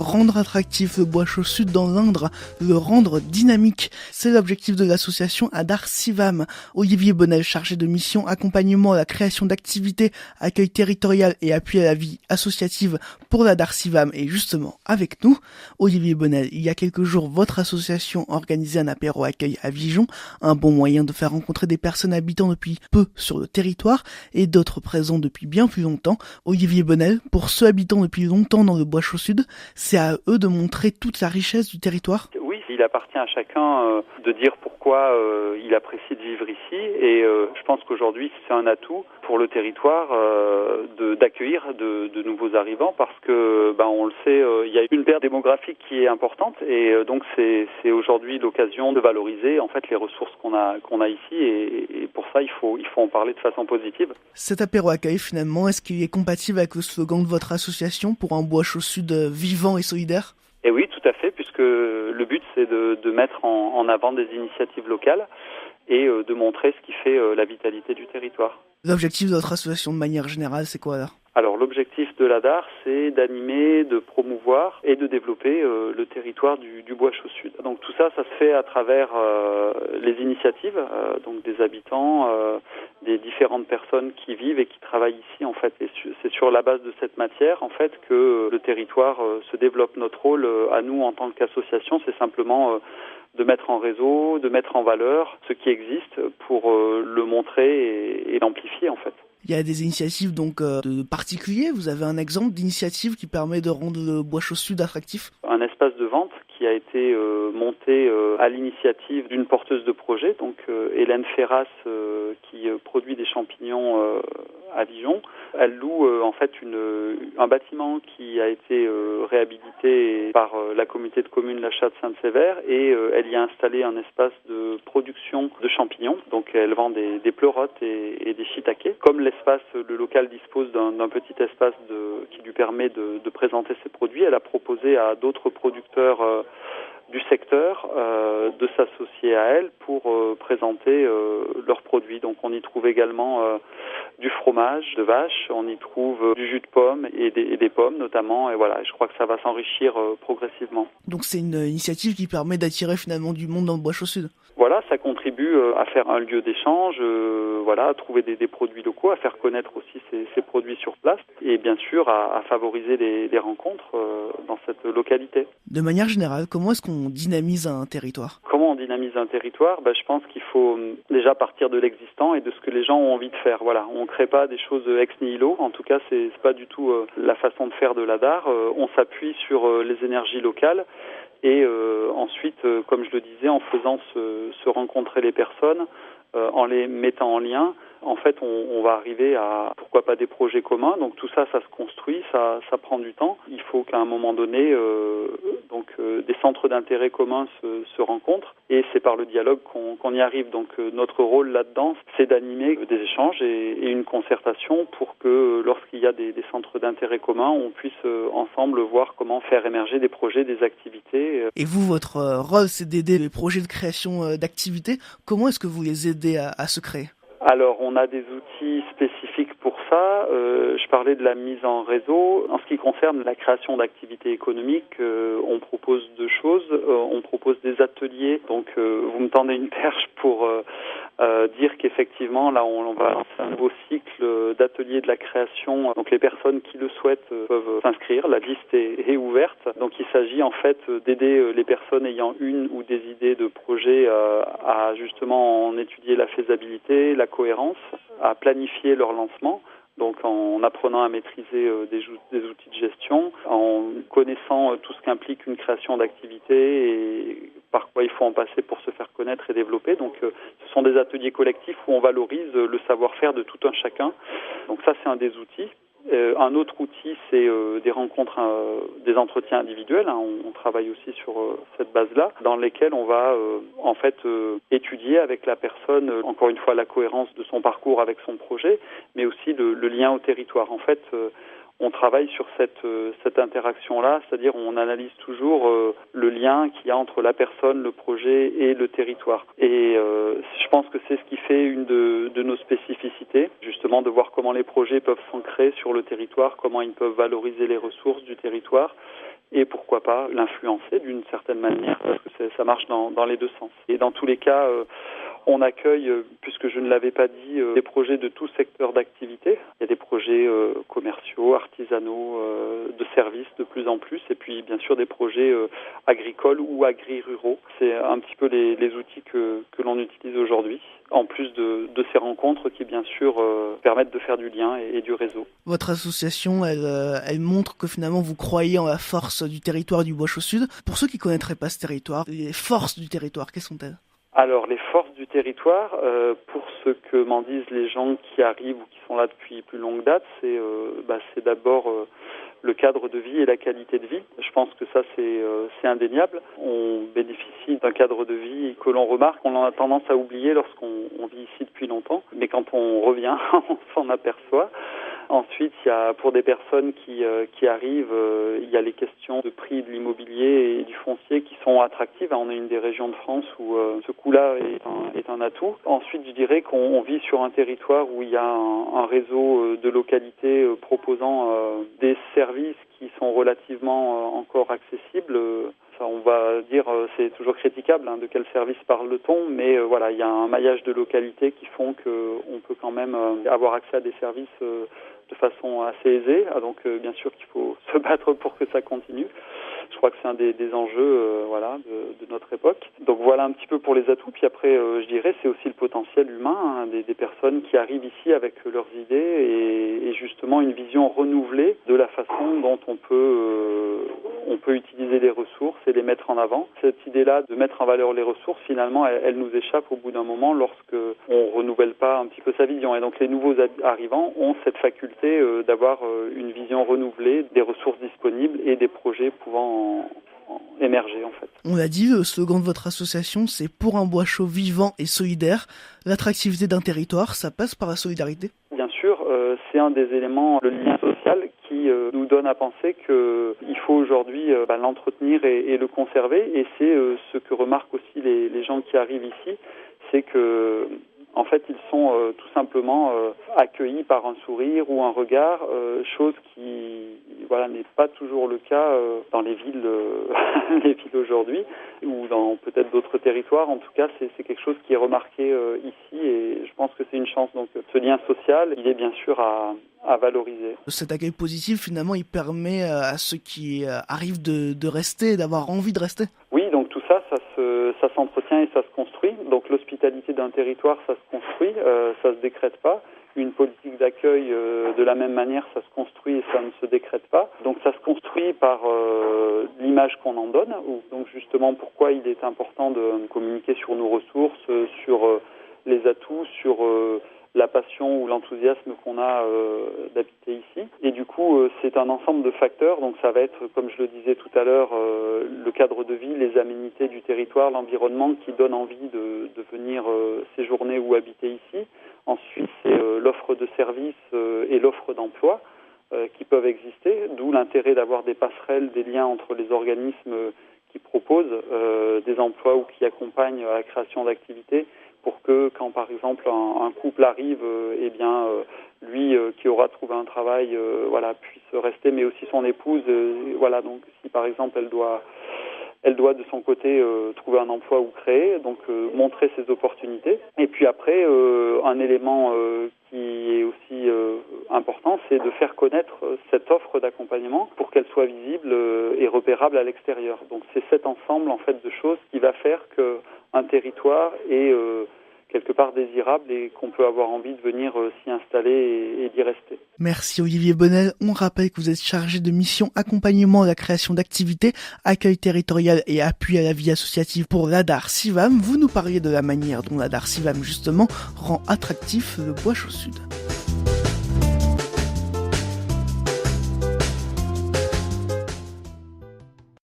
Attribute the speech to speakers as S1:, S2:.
S1: rendre attractif le Bois-Chaud-Sud dans l'Indre, le rendre dynamique. C'est l'objectif de l'association Adar Civam. Olivier Bonnel, chargé de mission accompagnement à la création d'activités, accueil territorial et appui à la vie associative pour l'Adar Civam est justement avec nous. Olivier Bonnel, il y a quelques jours, votre association organisait un apéro accueil à Vigeon, un bon moyen de faire rencontrer des personnes habitant depuis peu sur le territoire et d'autres présents depuis bien plus longtemps. Olivier Bonnel, pour ceux habitant depuis longtemps dans le Bois-Chaud-Sud, c'est à eux de montrer toute la richesse du territoire.
S2: Oui, il appartient à chacun de dire pourquoi il apprécie de vivre ici et je pense qu'aujourd'hui c'est un atout pour le territoire d'accueillir de nouveaux arrivants parce que on le sait, il y a une perte démographique qui est importante et donc c'est aujourd'hui l'occasion de valoriser en fait les ressources qu'on a ici et pour ça il faut en parler de façon positive.
S1: Cet apéro accueil finalement, est-ce qu'il est compatible avec le slogan de votre association pour un Bois-Chaud-Sud vivant et solidaire ?
S2: Et oui, tout à fait, puisque le but c'est de mettre en avant des initiatives locales et de montrer ce qui fait la vitalité du territoire.
S1: L'objectif de votre association de manière générale, c'est quoi là ?
S2: Alors l'objectif de l'ADAR, c'est d'animer, de promouvoir et de développer le territoire du Bois-Chaud-Sud. Donc tout ça se fait à travers les initiatives, donc des habitants, des différentes personnes qui vivent et qui travaillent ici en fait. Et c'est sur la base de cette matière en fait que le territoire se développe. Notre rôle à nous en tant qu'association, c'est simplement de mettre en réseau, de mettre en valeur ce qui existe pour le montrer et l'amplifier en fait.
S1: Il y a des initiatives donc de particuliers. Vous avez un exemple d'initiative qui permet de rendre le Bois-Chaud-Sud attractif ?
S2: Un espace de vente qui a été monté à l'initiative d'une porteuse de projet, donc Hélène Ferras, qui produit des champignons à Dijon. Elle loue en fait un bâtiment qui a été réhabilité par la communauté de communes La Châtre-Sainte-Sévère et elle y a installé un espace de production de champignons. Donc elle vend des pleurotes et des shiitakes. Comme le local dispose d'un petit espace qui lui permet de présenter ses produits, elle a proposé à d'autres producteurs du secteur de s'associer à elle pour présenter leurs produits. Donc on y trouve également du fromage de vache, on y trouve du jus de pomme et des pommes notamment. Et voilà, je crois que ça va s'enrichir progressivement.
S1: Donc c'est une initiative qui permet d'attirer finalement du monde dans le Bois-Chaud-Sud.
S2: Voilà, ça contribue à faire un lieu d'échange, à trouver des produits locaux, à faire connaître aussi ces produits sur place et bien sûr à favoriser les rencontres dans cette localité.
S1: De manière générale, comment est-ce qu'on dynamise un territoire ?
S2: Comment on dynamise un territoire ? Je pense qu'il faut déjà partir de l'existant et de ce que les gens ont envie de faire. Voilà, on ne crée pas des choses ex nihilo. En tout cas, c'est pas du tout la façon de faire de l'ADAR. On s'appuie sur les énergies locales. Et ensuite, comme je le disais, en faisant se rencontrer les personnes, en les mettant en lien, en fait, on va arriver à, pourquoi pas, des projets communs. Donc tout ça se construit, ça prend du temps. Il faut qu'à un moment donné, des centres d'intérêt communs se rencontrent. Et c'est par le dialogue qu'on y arrive. Donc notre rôle là-dedans, c'est d'animer des échanges et une concertation pour que lorsqu'il y a des centres d'intérêt communs, on puisse ensemble voir comment faire émerger des projets, des activités.
S1: Et vous, votre rôle, c'est d'aider les projets de création d'activités. Comment est-ce que vous les aidez à se créer ?
S2: Alors, on a des outils spécifiques pour ça. Je parlais de la mise en réseau. En ce qui concerne la création d'activités économiques, on propose deux choses. On propose des ateliers. Donc, vous me tendez une perche pour dire qu'effectivement, là, on va lancer un nouveau cycle d'ateliers de la création. Donc, les personnes qui le souhaitent peuvent s'inscrire. La liste est ouverte. Donc, il s'agit en fait d'aider les personnes ayant une ou des idées de projet à justement en étudier la faisabilité, la cohérence, à planifier leur lancement, donc en apprenant à maîtriser des outils de gestion, en connaissant tout ce qu'implique une création d'activité et par quoi il faut en passer pour se faire connaître et développer. Donc ce sont des ateliers collectifs où on valorise le savoir-faire de tout un chacun. Donc ça, c'est un des outils. Un autre outil, c'est des rencontres, des entretiens individuels. On travaille aussi sur cette base-là, dans lesquels on va étudier avec la personne, encore une fois, la cohérence de son parcours avec son projet, mais aussi le lien au territoire. En fait, on travaille sur cette interaction-là, c'est-à-dire on analyse toujours le lien qu'il y a entre la personne, le projet et le territoire. Et je pense que c'est ce qui fait une de nos spécificités, justement de voir comment les projets peuvent s'ancrer sur le territoire, comment ils peuvent valoriser les ressources du territoire et pourquoi pas l'influencer d'une certaine manière, parce que ça marche dans les deux sens. Et dans tous les cas, on accueille, puisque je ne l'avais pas dit, des projets de tout secteur d'activité. Il y a des projets commerciaux, artisanaux, de services de plus en plus, et puis bien sûr des projets agricoles ou agri-ruraux. C'est un petit peu les outils que l'on utilise aujourd'hui, en plus de ces rencontres qui bien sûr permettent de faire du lien et du réseau.
S1: Votre association, elle montre que finalement vous croyez en la force du territoire du Bois-Chaux-Sud. Pour ceux qui ne connaîtraient pas ce territoire, les forces du territoire, quelles sont-elles ?
S2: Alors, les forces du territoire, pour ce que m'en disent les gens qui arrivent ou qui sont là depuis plus longue date, c'est d'abord le cadre de vie et la qualité de vie. Je pense que ça, c'est indéniable. On bénéficie d'un cadre de vie que l'on remarque, on a tendance à oublier lorsqu'on vit ici depuis longtemps. Mais quand on revient, on s'en aperçoit. Ensuite, il y a pour des personnes qui arrivent, il y a les questions de prix de l'immobilier et du foncier qui sont attractives. On est une des régions de France où ce coût-là est un atout. Ensuite, je dirais qu'on vit sur un territoire où il y a un réseau de localités proposant des services qui sont relativement encore accessibles. On va dire, c'est toujours critiquable, de quel service parle-t-on, mais voilà, il y a un maillage de localités qui font qu'on peut quand même avoir accès à des services de façon assez aisée. Donc bien sûr qu'il faut se battre pour que ça continue. Je crois que c'est un des enjeux de notre époque. Donc voilà un petit peu pour les atouts. Puis après, je dirais, c'est aussi le potentiel humain des personnes qui arrivent ici avec leurs idées et justement une vision renouvelée de la façon dont on peut utiliser les ressources et les mettre en avant. Cette idée-là de mettre en valeur les ressources, finalement, elle nous échappe au bout d'un moment lorsque on renouvelle pas un petit peu sa vision. Et donc les nouveaux arrivants ont cette faculté d'avoir une vision renouvelée des ressources disponibles et des projets pouvant émerger en fait.
S1: On l'a dit, le slogan de votre association, c'est « Pour un Bois-Chaux vivant et solidaire ». L'attractivité d'un territoire, ça passe par la solidarité ?
S2: Bien sûr, c'est un des éléments, le lien social, qui nous donne à penser qu'il faut aujourd'hui l'entretenir et le conserver. Et c'est ce que remarquent aussi les gens qui arrivent ici, c'est que en fait, ils sont tout simplement accueillis par un sourire ou un regard, chose qui n'est pas toujours le cas dans les villes, les villes aujourd'hui, ou dans peut-être d'autres territoires. En tout cas, c'est quelque chose qui est remarqué ici, et je pense que c'est une chance. Donc, ce lien social, il est bien sûr à valoriser.
S1: Cet accueil positif, finalement, il permet à ceux qui arrivent de rester, d'avoir envie de rester.
S2: Oui, donc tout ça s'entretient et ça se construit. Donc l'hospitalité d'un territoire, ça se construit, ça se décrète pas. Une politique d'accueil, de la même manière, ça se construit et ça ne se décrète pas. Donc ça se construit par l'image qu'on en donne. Donc justement, pourquoi il est important de communiquer sur nos ressources, sur les atouts, sur la passion ou l'enthousiasme qu'on a d'habiter ici. Et du coup, c'est un ensemble de facteurs. Donc ça va être, comme je le disais tout à l'heure, le cadre de vie, les aménités du territoire, l'environnement qui donne envie de venir séjourner ou habiter ici. Ensuite, c'est l'offre de services et l'offre d'emploi qui peuvent exister, d'où l'intérêt d'avoir des passerelles, des liens entre les organismes qui proposent des emplois ou qui accompagnent à la création d'activités, pour que quand par exemple un couple arrive, lui qui aura trouvé un travail puisse rester, mais aussi son épouse, donc si par exemple elle doit de son côté trouver un emploi ou créer, donc montrer ses opportunités. Et puis après, un élément qui est aussi important, c'est de faire connaître cette offre d'accompagnement pour qu'elle soit visible et repérable à l'extérieur. Donc c'est cet ensemble en fait de choses qui va faire qu'un territoire est quelque part désirable et qu'on peut avoir envie de venir s'y installer et d'y rester.
S1: Merci Olivier Bonnel. On rappelle que vous êtes chargé de mission accompagnement à la création d'activités, accueil territorial et appui à la vie associative pour l'ADAR Civam. Vous nous parliez de la manière dont l'ADAR Civam justement rend attractif le Bois-Chaux-Sud.